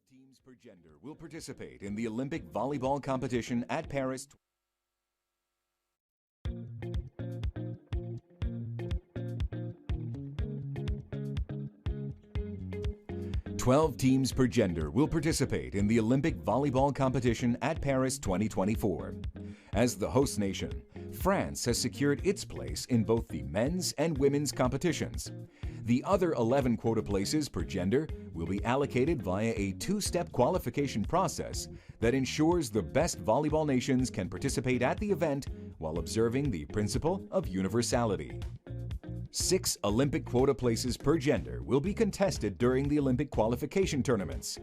teams per gender will participate in the Olympic volleyball competition at Paris. 12 teams per gender will participate in the Olympic volleyball competition at Paris 2024. As the host nation, France has secured its place in both the men's and women's competitions. The other 11 quota places per gender will be allocated via a two-step qualification process that ensures the best volleyball nations can participate at the event while observing the principle of universality. 6 Olympic quota places per gender will be contested during the Olympic qualification tournaments.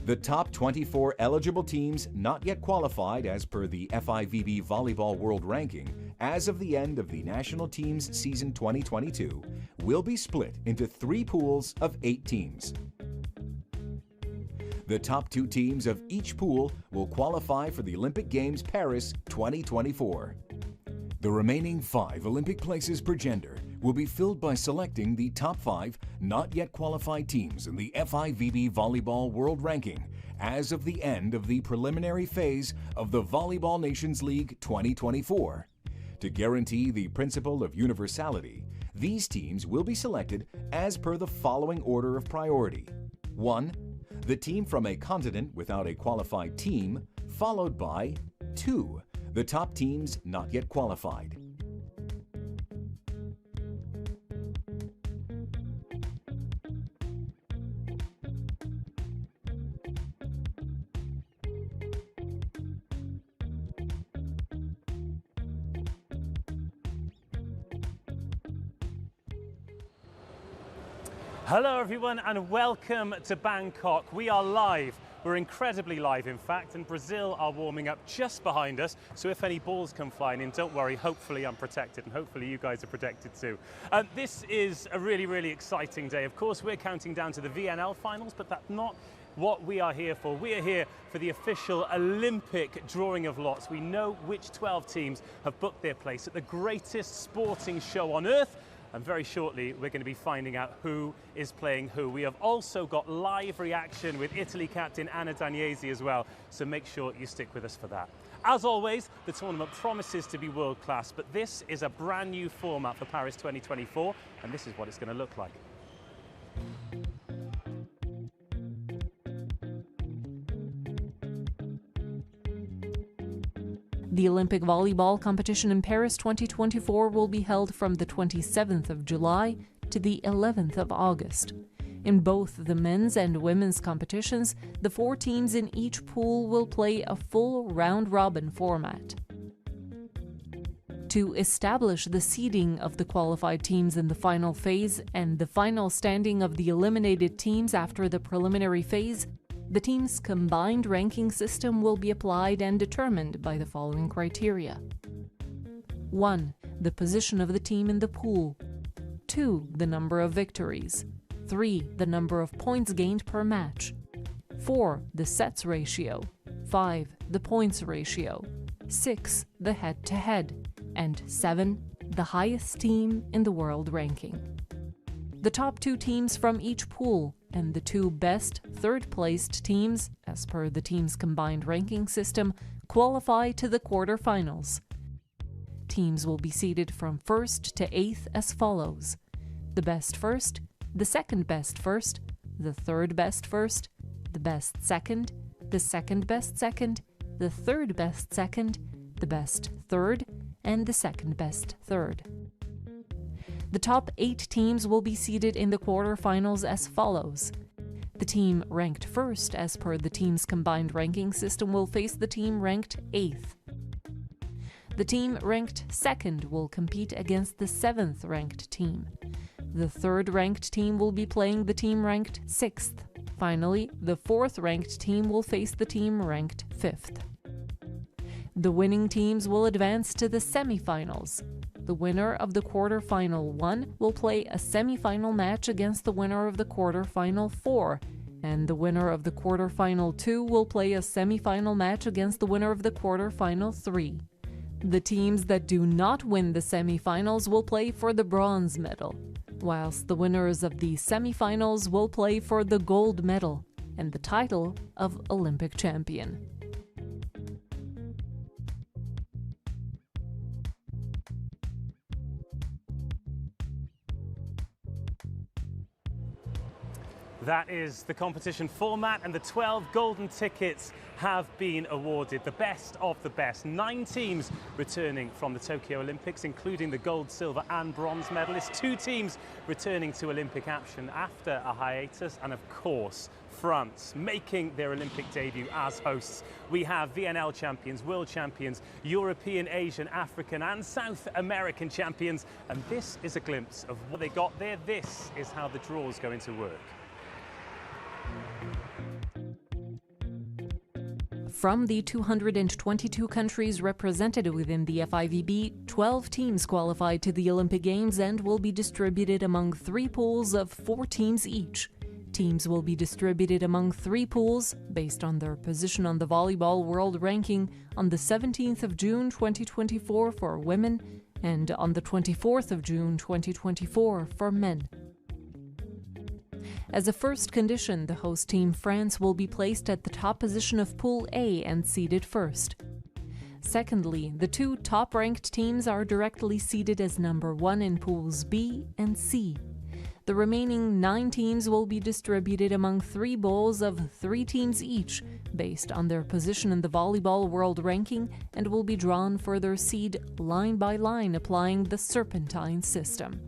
The top 24 eligible teams not yet qualified as per the FIVB Volleyball World Ranking as of the end of the National Teams Season 2022 will be split into 3 pools of 8 teams. The top 2 teams of each pool will qualify for the Olympic Games Paris 2024. The remaining 5 Olympic places per gender will be filled by selecting the top 5 not yet qualified teams in the FIVB Volleyball World Ranking as of the end of the preliminary phase of the Volleyball Nations League 2024. To guarantee the principle of universality, these teams will be selected as per the following order of priority. 1. The team from a continent without a qualified team, followed by 2. The top teams not yet qualified. Hello everyone and welcome to Bangkok. We are live. We're incredibly live in fact, and Brazil are warming up just behind us, so if any balls come flying in, don't worry, hopefully I'm protected and hopefully you guys are protected too. This is a really exciting day. Of course we're counting down to the VNL finals, but that's not what we are here for. We are here for the official Olympic drawing of lots. We know which 12 teams have booked their place at the greatest sporting show on earth. And very shortly, we're going to be finding out who is playing who. We have also got live reaction with Italy captain Anna Dagnese as well, so make sure you stick with us for that. As always, the tournament promises to be world class, but this is a brand new format for Paris 2024, and this is what it's going to look like. The Olympic volleyball competition in Paris 2024 will be held from the 27th of July to the 11th of August. In both the men's and women's competitions, the 4 teams in each pool will play a full round-robin format. To establish the seeding of the qualified teams in the final phase and the final standing of the eliminated teams after the preliminary phase, the team's combined ranking system will be applied and determined by the following criteria. 1. The position of the team in the pool. 2. The number of victories. 3. The number of points gained per match. 4. The sets ratio. 5. The points ratio. 6. The head-to-head. And 7. The highest team in the world ranking. The top 2 teams from each pool and the 2 best third-placed teams, as per the team's combined ranking system, qualify to the quarterfinals. Teams will be seeded from 1st to 8th as follows: the best first, the second best first, the third best first, the best second, the second best second, the third best second, the best third, and the second best third. The top 8 teams will be seeded in the quarterfinals as follows. The team ranked first as per the team's combined ranking system will face the team ranked 8th. The team ranked second will compete against the 7th ranked team. The 3rd ranked team will be playing the team ranked 6th. Finally, the 4th ranked team will face the team ranked 5th. The winning teams will advance to the semifinals. The winner of the quarterfinal 1 will play a semifinal match against the winner of the quarterfinal 4, and the winner of the quarterfinal 2 will play a semifinal match against the winner of the quarterfinal 3. The teams that do not win the semifinals will play for the bronze medal, whilst the winners of the semifinals will play for the gold medal. and the title of Olympic champion. That is the competition format, and the 12 golden tickets have been awarded. The best of the best. 9 teams returning from the Tokyo Olympics, including the gold, silver and bronze medalists. 2 teams returning to Olympic action after a hiatus, and of course, France making their Olympic debut as hosts. We have VNL champions, world champions, European, Asian, African and South American champions. And this is a glimpse of what they got there. This is how the draw is going to work. From the 222 countries represented within the FIVB, 12 teams qualified to the Olympic Games and will be distributed among 3 pools of 4 teams each. Teams will be distributed among 3 pools based on their position on the Volleyball World Ranking on the 17th of June 2024 for women and on the 24th of June 2024 for men. As a first condition, the host team France will be placed at the top position of Pool A and seeded first. Secondly, the 2 top-ranked teams are directly seeded as number 1 in Pools B and C. The remaining 9 teams will be distributed among 3 bowls of 3 teams each, based on their position in the Volleyball World Ranking, and will be drawn for their seed line by line, applying the serpentine system.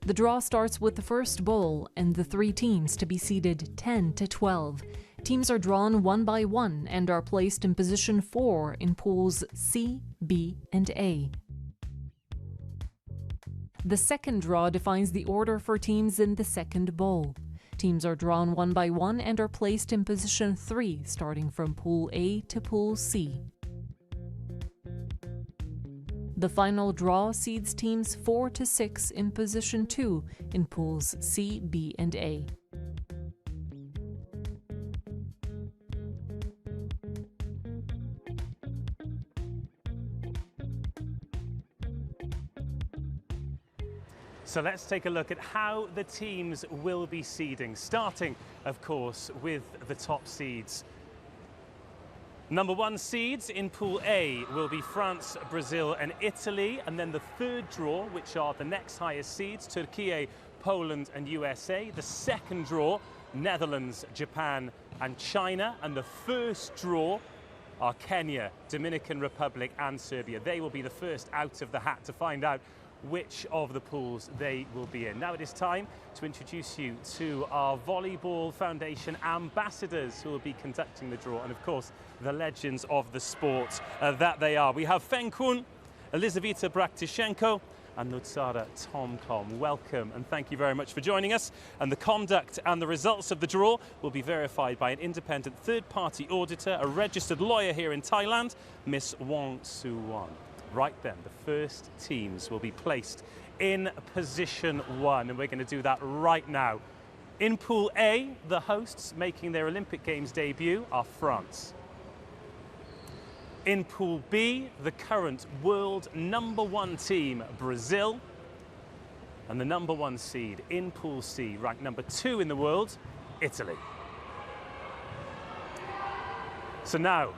The draw starts with the first bowl and the 3 teams to be seeded 10 to 12. Teams are drawn one by one and are placed in position 4 in pools C, B, and A. The second draw defines the order for teams in the second bowl. Teams are drawn one by one and are placed in position 3, starting from Pool A to Pool C. The final draw seeds teams 4 to 6 in position 2 in pools C, B, and A. So let's take a look at how the teams will be seeding, starting, of course, with the top seeds. Number 1 seeds in Pool A will be France, Brazil and Italy, and then the third draw, which are the next highest seeds, Turkey, Poland and USA. The second draw, Netherlands, Japan and China, and the first draw are Kenya, Dominican Republic and Serbia. They will be the first out of the hat to find out which of the pools they will be in. Now it is time to introduce you to our Volleyball Foundation ambassadors who will be conducting the draw, and of course the legends of the sport that they are. We have Feng Kun, Elizaveta Braktishenko and Nutsara Tomkom. Welcome and thank you very much for joining us. And the conduct and the results of the draw will be verified by an independent third-party auditor, a registered lawyer here in Thailand, Miss Wong Soo-won. Right then, the first teams will be placed in position 1, and we're going to do that right now. In Pool A, the hosts making their Olympic Games debut are France. In Pool B, the current world number 1 team, Brazil. And the number 1 seed in Pool C, ranked number 2 in the world, Italy. So now,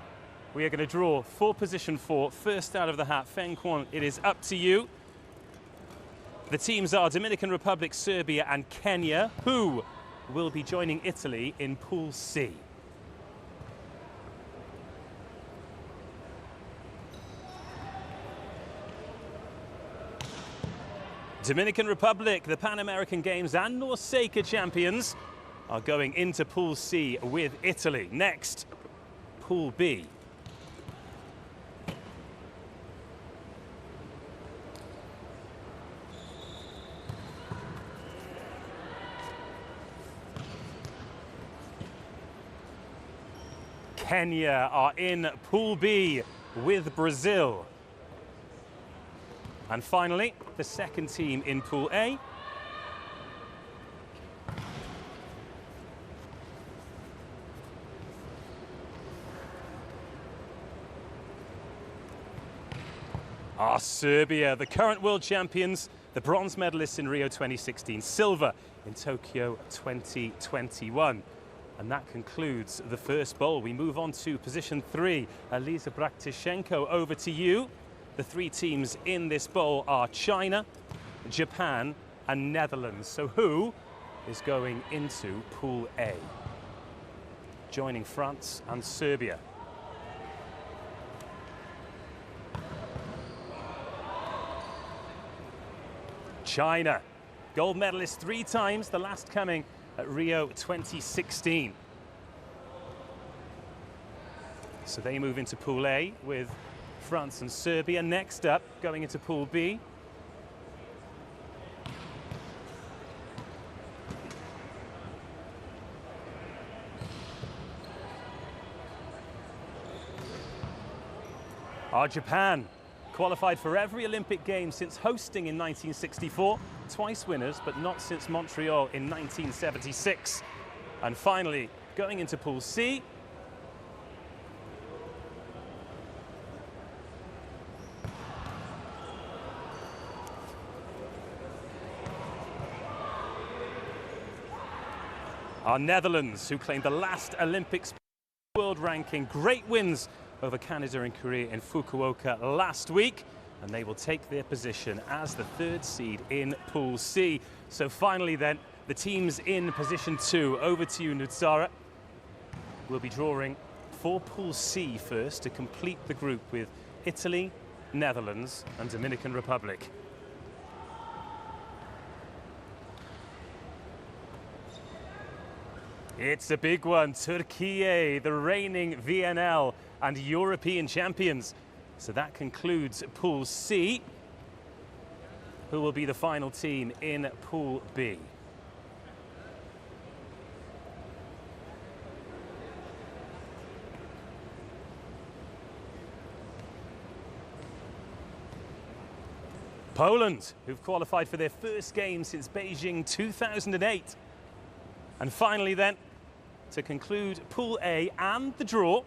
we are going to draw for position 4, first out of the hat. Feng Kuan, it is up to you. The teams are Dominican Republic, Serbia and Kenya, who will be joining Italy in Pool C. Dominican Republic, the Pan American Games and Norseca champions, are going into Pool C with Italy. Next, Pool B. Kenya are in Pool B with Brazil. And finally, the second team in Pool A. Are Serbia, the current world champions, the bronze medalists in Rio 2016, silver in Tokyo 2021. And that concludes the first bowl. We move on to position 3. Elisa Braktishenko, over to you. The 3 teams in this bowl are China, Japan and Netherlands. So who is going into Pool A? Joining France and Serbia. China, gold medalist 3 times, the last coming at Rio 2016. So they move into Pool A with France and Serbia. Next up, going into Pool B, are Japan. Qualified for every Olympic Games since hosting in 1964. Twice winners, but not since Montreal in 1976. And finally, going into Pool C, are Netherlands, who claimed the last Olympics world ranking. Great wins over Canada and Korea in Fukuoka last week, and they will take their position as the 3rd seed in Pool C. So finally then, the teams in position 2. Over to you, Nutsara. We'll be drawing for Pool C first to complete the group with Italy, Netherlands and Dominican Republic. It's a big one. Turkey, the reigning VNL and European champions. So that concludes Pool C. Who will be the final team in Pool B? Poland, who've qualified for their first game since Beijing 2008. And finally then, to conclude Pool A and the draw,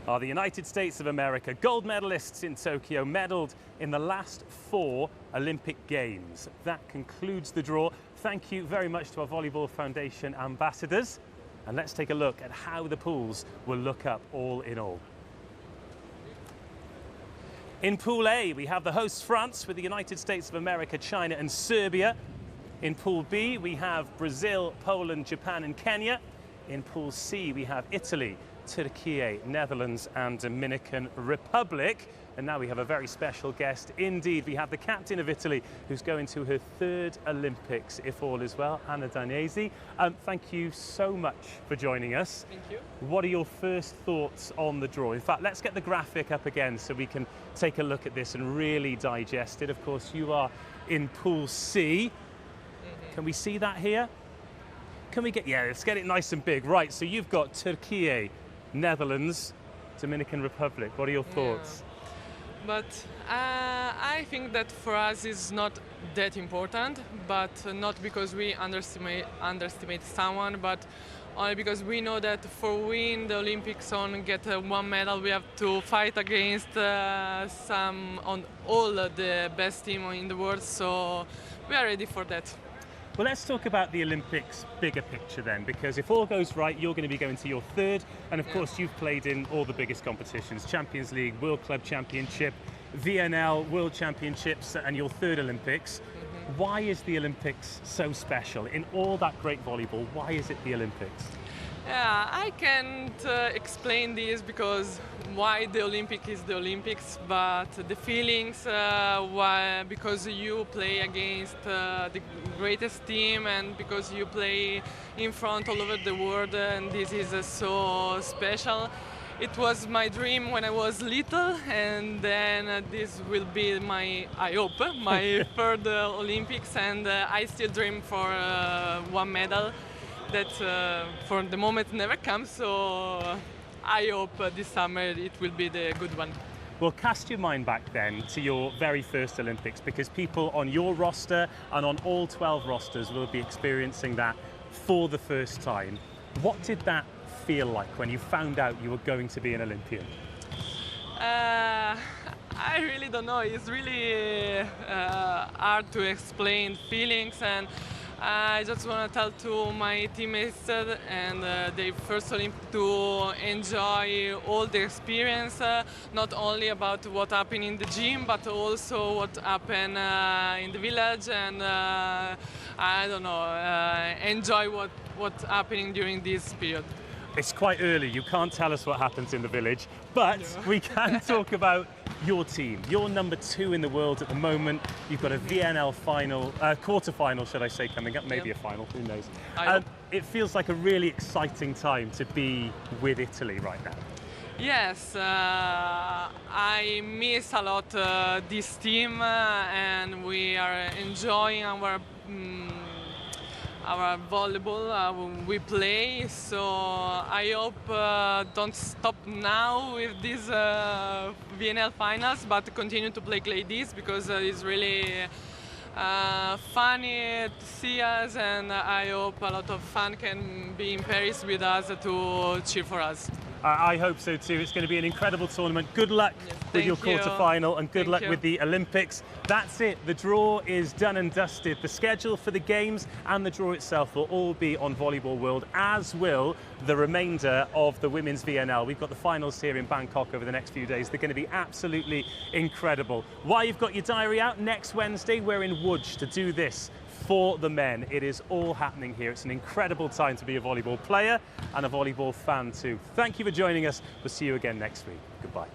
are the United States of America, gold medalists in Tokyo, medaled in the last 4 Olympic Games. That concludes the draw. Thank you very much to our Volleyball Foundation ambassadors. And let's take a look at how the pools will look up all in all. In Pool A, we have the hosts France with the United States of America, China and Serbia. In Pool B, we have Brazil, Poland, Japan and Kenya. In Pool C, we have Italy, Turkey, Netherlands and Dominican Republic. And now we have a very special guest indeed. We have the captain of Italy, who's going to her 3rd Olympics, if all is well, Anna Dagnese. Thank you so much for joining us. Thank you. What are your first thoughts on the draw? In fact, let's get the graphic up again so we can take a look at this and really digest it. Of course, you are in Pool C. Can we see that here? Can we get, yeah, let's get it nice and big. Right, so you've got Turkey, Netherlands, Dominican Republic. What are your thoughts? Yeah. But I think that for us is not that important, but not because we underestimate someone, but only because we know that for win the Olympics on get 1 medal, we have to fight against all the best team in the world. So we are ready for that. Well, let's talk about the Olympics bigger picture then, because if all goes right, you're going to be going to your 3rd, and of course you've played in all the biggest competitions, Champions League, World Club Championship, VNL, World Championships, and your 3rd Olympics. Why is the Olympics so special? In all that great volleyball, why is it the Olympics? Yeah, I can't explain this because why the Olympic is the Olympics, but the feelings, why, because you play against the greatest team and because you play in front all over the world, and this is so special. It was my dream when I was little, and then this will be my, I hope, my 3rd Olympics, and I still dream for 1 medal. That for the moment never comes, so I hope this summer it will be the good one. Well, cast your mind back then to your very first Olympics, because people on your roster and on all 12 rosters will be experiencing that for the first time. What did that feel like when you found out you were going to be an Olympian? I really don't know. It's really hard to explain feelings, and I just want to tell to my teammates and the first Olympic to enjoy all the experience, not only about what happened in the gym, but also what happened in the village, and I don't know, enjoy what's happening during this period. It's quite early, you can't tell us what happens in the village, but we can talk about your team. You're number 2 in the world at the moment. You've got a VNL final, quarter-final, should I say, coming up, maybe a final, who knows. It feels like a really exciting time to be with Italy right now. Yes, I miss a lot this team, and we are enjoying our volleyball we play, so I hope don't stop now with these VNL finals, but continue to play like this, because it's really funny to see us, and I hope a lot of fans can be in Paris with us to cheer for us. I hope so too. It's going to be an incredible tournament. Good luck with your quarter-final, and good luck with the Olympics. That's it. The draw is done and dusted. The schedule for the games and the draw itself will all be on Volleyball World, as will the remainder of the women's VNL. We've got the finals here in Bangkok over the next few days. They're going to be absolutely incredible. While you've got your diary out, next Wednesday we're in Łódź to do this for the men. It is all happening here. It's an incredible time to be a volleyball player and a volleyball fan too. Thank you for joining us. We'll see you again next week. Goodbye.